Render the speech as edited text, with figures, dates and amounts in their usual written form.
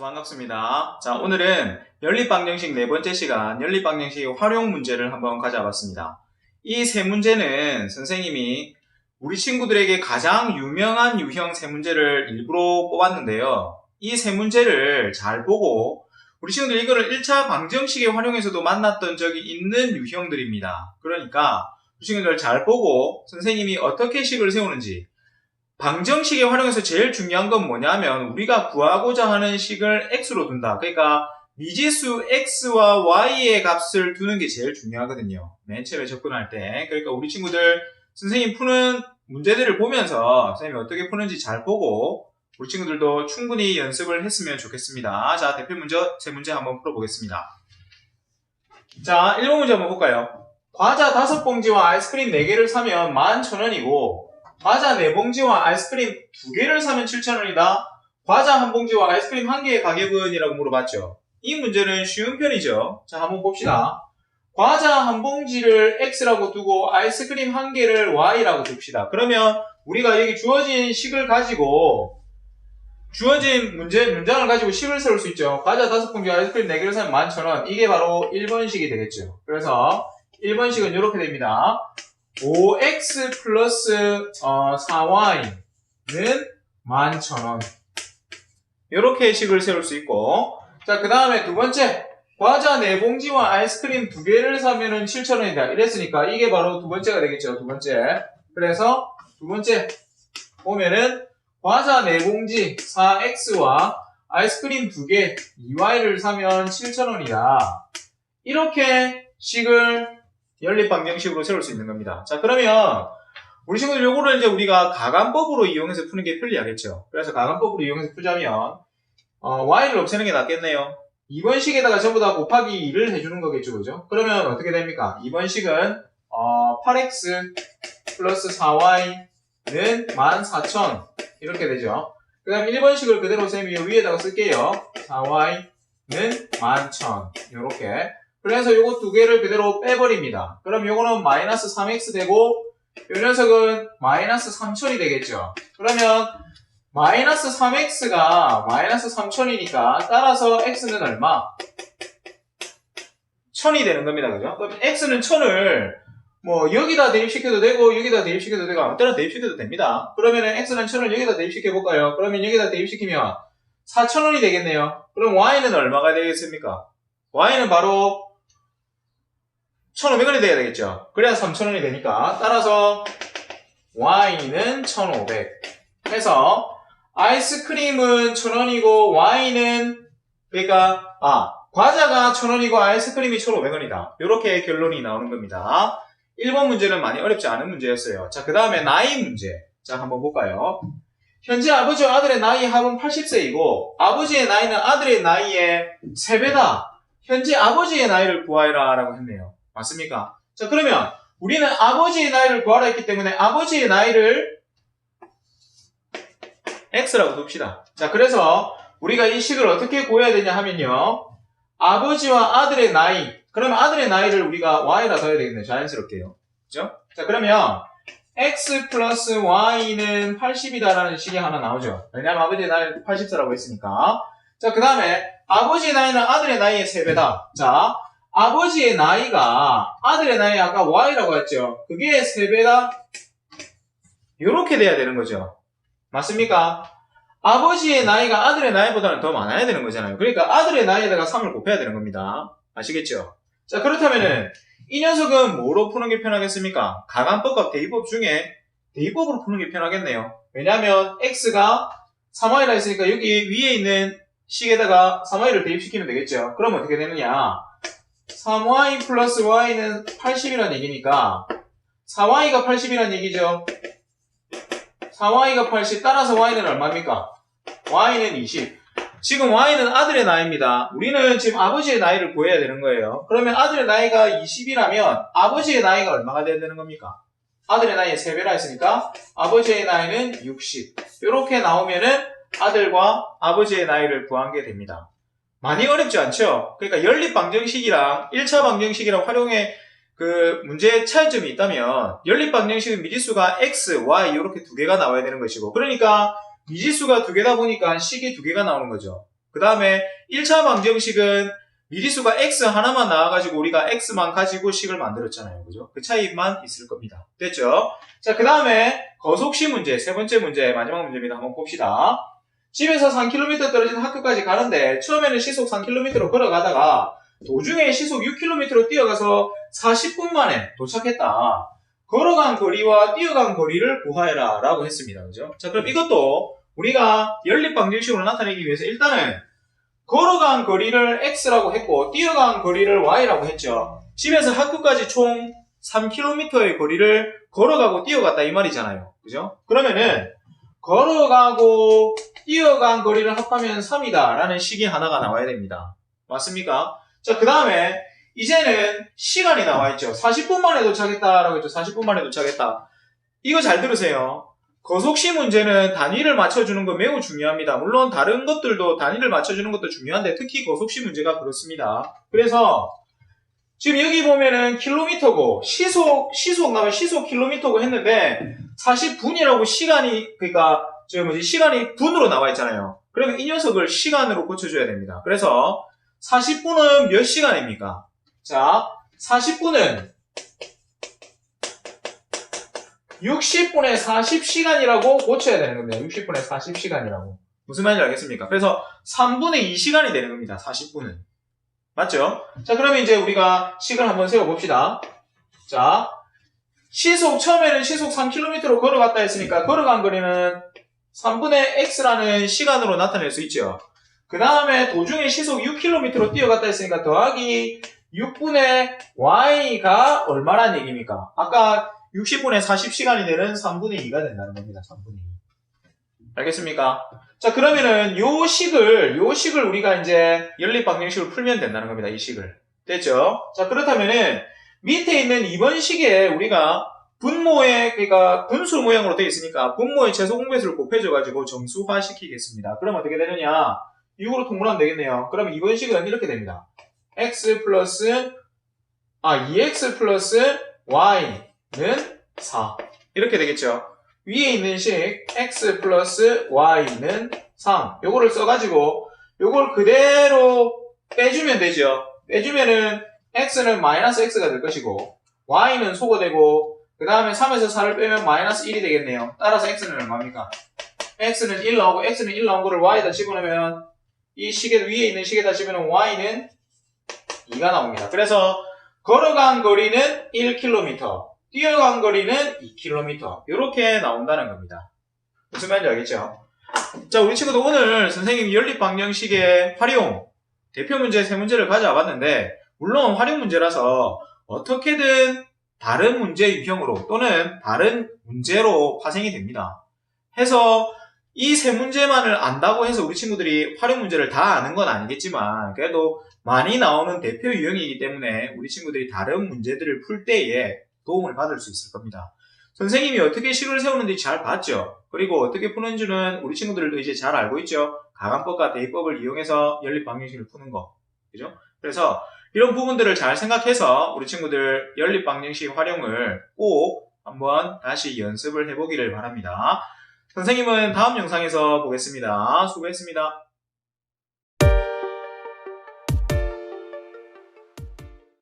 반갑습니다. 자, 오늘은 연립방정식 네 번째 시간 연립방정식 활용 문제를 한번 가져와봤습니다. 이 세 문제는 선생님이 우리 친구들에게 가장 유명한 유형 세 문제를 일부러 뽑았는데요. 이 세 문제를 잘 보고 우리 친구들 이거를 1차 방정식에 활용해서도 만났던 적이 있는 유형들입니다. 그러니까 우리 친구들 잘 보고 선생님이 어떻게 식을 세우는지, 방정식에 활용해서 제일 중요한 건 뭐냐면 우리가 구하고자 하는 식을 x로 둔다. 그러니까 미지수 x와 y의 값을 두는 게 제일 중요하거든요. 맨 처음에 접근할 때. 그러니까 우리 친구들 선생님 푸는 문제들을 보면서 선생님이 어떻게 푸는지 잘 보고 우리 친구들도 충분히 연습을 했으면 좋겠습니다. 자, 대표 문제 세 문제 한번 풀어보겠습니다. 자, 1번 문제 한번 볼까요? 과자 5봉지와 아이스크림 4개를 사면 11,000원이고 과자 4봉지와 아이스크림 2개를 사면 7,000원이다. 과자 1봉지와 아이스크림 1개의 가격은? 이라고 물어봤죠. 이 문제는 쉬운 편이죠. 자, 한번 봅시다. 과자 1봉지를 x라고 두고 아이스크림 1개를 y라고 둡시다. 그러면 우리가 여기 주어진 식을 가지고 주어진 문장을 가지고 식을 세울 수 있죠. 과자 5봉지 아이스크림 4개를 사면 11,000원. 이게 바로 1번식이 되겠죠. 그래서 1번식은 이렇게 됩니다. 5x 플러스 4y는 11,000원. 이렇게 식을 세울 수 있고, 자, 그 다음에 두 번째, 과자 4봉지와 아이스크림 2개를 사면은 7,000원이다. 이랬으니까 이게 바로 두 번째가 되겠죠. 두 번째. 그래서 두 번째 보면은 과자 4봉지 4x와 아이스크림 2개 2y를 사면 7,000원이다. 이렇게 식을 연립방정식으로 세울 수 있는 겁니다. 자, 그러면 우리 친구들 요거를 이제 우리가 가간법으로 이용해서 푸는 게 편리하겠죠. 그래서 가간법으로 이용해서 푸자면 y를 없애는 게 낫겠네요. 2번 식에다가 전부 다 곱하기 2를 해주는 거겠죠, 그죠? 그러면 어떻게 됩니까? 2번 식은 8x 플러스 4y는 14,000 이렇게 되죠. 그 다음 1번 식을 그대로 쌤이 위에다가 쓸게요. 4y는 11,000 이렇게. 그래서 요거 두 개를 그대로 빼버립니다. 그럼 요거는 마이너스 3x 되고 요 녀석은 마이너스 3,000이 되겠죠. 그러면 마이너스 3x가 마이너스 3,000이니까 따라서 x는 얼마? 1000이 되는 겁니다. 그죠? 그럼 x는 1000을 뭐 여기다 대입시켜도 되고 여기다 대입시켜도 되고 아무 때나 대입시켜도 됩니다. 그러면은 x는 1000을 여기다 대입시켜 볼까요? 그러면 여기다 대입시키면 4,000원이 되겠네요. 그럼 y는 얼마가 되겠습니까? y는 바로 1,500원이 돼야 되겠죠. 그래야 3,000원이 되니까 따라서 y는 1,500 해서 아이스크림은 1,000원이고 y는 그러니까 과자가 1,000원이고 아이스크림이 1,500원이다. 이렇게 결론이 나오는 겁니다. 1번 문제는 많이 어렵지 않은 문제였어요. 자, 그 다음에 나이 문제. 자, 한번 볼까요? 현재 아버지와 아들의 나이 합은 80세이고 아버지의 나이는 아들의 나이의 3배다. 현재 아버지의 나이를 구하여라 라고 했네요. 맞습니까? 자, 그러면 우리는 아버지의 나이를 구하라 했기 때문에 아버지의 나이를 x라고 둡시다. 자, 그래서 우리가 이 식을 어떻게 구해야 되냐 하면요. 아버지와 아들의 나이, 그러면 아들의 나이를 우리가 y라 써야 되겠네요. 자연스럽게요. 그죠? 자, 그러면 x 플러스 y는 80이다라는 식이 하나 나오죠. 왜냐하면 아버지의 나이를 80세라고 했으니까. 자, 그 다음에 아버지의 나이는 아들의 나이의 3배다. 자, 아버지의 나이가 아들의 나이 아까 y라고 했죠. 그게 3배다. 이렇게 돼야 되는 거죠. 맞습니까? 아버지의 나이가 아들의 나이보다는 더 많아야 되는 거잖아요. 그러니까 아들의 나이에다가 3을 곱해야 되는 겁니다. 아시겠죠? 자, 그렇다면은 이 녀석은 뭐로 푸는 게 편하겠습니까? 가간법과 대입법 중에 대입법으로 푸는 게 편하겠네요. 왜냐하면 x가 3y라 했으니까 여기 위에 있는 식에다가 3y를 대입시키면 되겠죠. 그럼 어떻게 되느냐? 3y 플러스 y는 80이란 얘기니까 4y가 80이란 얘기죠. 4y가 80 따라서 y는 얼마입니까? y는 20. 지금 y는 아들의 나이입니다. 우리는 지금 아버지의 나이를 구해야 되는 거예요. 그러면 아들의 나이가 20이라면 아버지의 나이가 얼마가 돼야 되는 겁니까? 아들의 나이의 3배라 했으니까 아버지의 나이는 60. 이렇게 나오면은 아들과 아버지의 나이를 구한 게 됩니다. 많이 어렵지 않죠? 그러니까 연립방정식이랑 1차 방정식이랑 활용의 그 문제의 차이점이 있다면 연립방정식은 미지수가 x, y 이렇게 두 개가 나와야 되는 것이고 그러니까 미지수가 두 개다 보니까 식이 두 개가 나오는 거죠. 그 다음에 1차 방정식은 미리수가 x 하나만 나와가지고 우리가 x만 가지고 식을 만들었잖아요. 그죠? 그 차이만 있을 겁니다. 됐죠? 자, 그 다음에 거속시 문제, 세 번째 문제, 마지막 문제입니다. 한번 봅시다. 집에서 3km 떨어진 학교까지 가는데 처음에는 시속 3km로 걸어가다가 도중에 시속 6km로 뛰어가서 40분 만에 도착했다. 걸어간 거리와 뛰어간 거리를 구하여라 라고 했습니다. 그죠? 자, 그럼 이것도 우리가 연립방정식으로 나타내기 위해서 일단은 걸어간 거리를 x라고 했고 뛰어간 거리를 y라고 했죠. 집에서 학교까지 총 3km의 거리를 걸어가고 뛰어갔다 이 말이잖아요. 그죠? 그러면은 걸어가고 뛰어간 거리를 합하면 3이다 라는 식이 하나가 나와야 됩니다. 맞습니까? 자, 그 다음에 이제는 시간이 나와있죠. 40분 만에 도착했다라고 했죠. 40분 만에 도착했다. 이거 잘 들으세요. 거속시 문제는 단위를 맞춰주는 거 매우 중요합니다. 물론 다른 것들도 단위를 맞춰주는 것도 중요한데 특히 거속시 문제가 그렇습니다. 그래서 지금 여기 보면은 킬로미터고 시속 나면 시속 킬로미터고 했는데 40분이라고 시간이 그러니까 시간이 분으로 나와 있잖아요. 그러면 이 녀석을 시간으로 고쳐줘야 됩니다. 그래서 40분은 몇 시간입니까? 자, 40분은 60분의 40시간이라고 고쳐야 되는 겁니다. 60분의 40시간이라고. 무슨 말인지 알겠습니까? 그래서 3분의 2시간이 되는 겁니다. 40분은. 맞죠? 자, 그러면 이제 우리가 식을 한번 세워봅시다. 자, 처음에는 시속 3km로 걸어갔다 했으니까 걸어간 거리는 3분의 x라는 시간으로 나타낼 수 있죠. 그 다음에 도중에 시속 6km로 뛰어갔다 했으니까 더하기 6분의 y가 얼마란 얘기입니까? 아까 60분의 40시간이 되는 3분의 2가 된다는 겁니다. 3분의 2. 알겠습니까? 자, 그러면은 요 식을 우리가 이제 연립방정식으로 풀면 된다는 겁니다. 이 식을. 됐죠? 자, 그렇다면은 밑에 있는 2번 식에 우리가 그러니까 분수 모양으로 되어 있으니까 분모의 최소 공배수를 곱해줘가지고 정수화 시키겠습니다. 그럼 어떻게 되느냐? 6으로 통분하면 되겠네요. 그러면 2번 식은 이렇게 됩니다. 2x 플러스 y는 4. 이렇게 되겠죠. 위에 있는 식 x 플러스 y는 3. 요거를 써가지고 요걸 그대로 빼주면 되죠. 빼주면은 x는 마이너스 x가 될 것이고 y는 소거 되고 그 다음에 3에서 4를 빼면 마이너스 1이 되겠네요. 따라서 x는 얼마입니까? x는 1 나오고 x는 1 나온 거를 y에다 집어넣으면 이 식에 위에 있는 식에다 집어넣으면 y는 2가 나옵니다. 그래서 걸어간 거리는 1km, 뛰어간 거리는 2km 이렇게 나온다는 겁니다. 무슨 말인지 알겠죠? 자, 우리 친구도 오늘 선생님이 연립방정식의 활용 대표 문제 3문제를 가져와 봤는데 물론 활용 문제라서 어떻게든 다른 문제 유형으로 또는 다른 문제로 파생이 됩니다. 해서 이 3문제만을 안다고 해서 우리 친구들이 활용 문제를 다 아는 건 아니겠지만 그래도 많이 나오는 대표 유형이기 때문에 우리 친구들이 다른 문제들을 풀 때에 도움을 받을 수 있을 겁니다. 선생님이 어떻게 식을 세우는지 잘 봤죠? 그리고 어떻게 푸는지는 우리 친구들도 이제 잘 알고 있죠? 가감법과 대입법을 이용해서 연립방정식을 푸는 거. 그죠? 그래서 이런 부분들을 잘 생각해서 우리 친구들 연립방정식 활용을 꼭 한번 다시 연습을 해보기를 바랍니다. 선생님은 다음 영상에서 보겠습니다. 수고했습니다.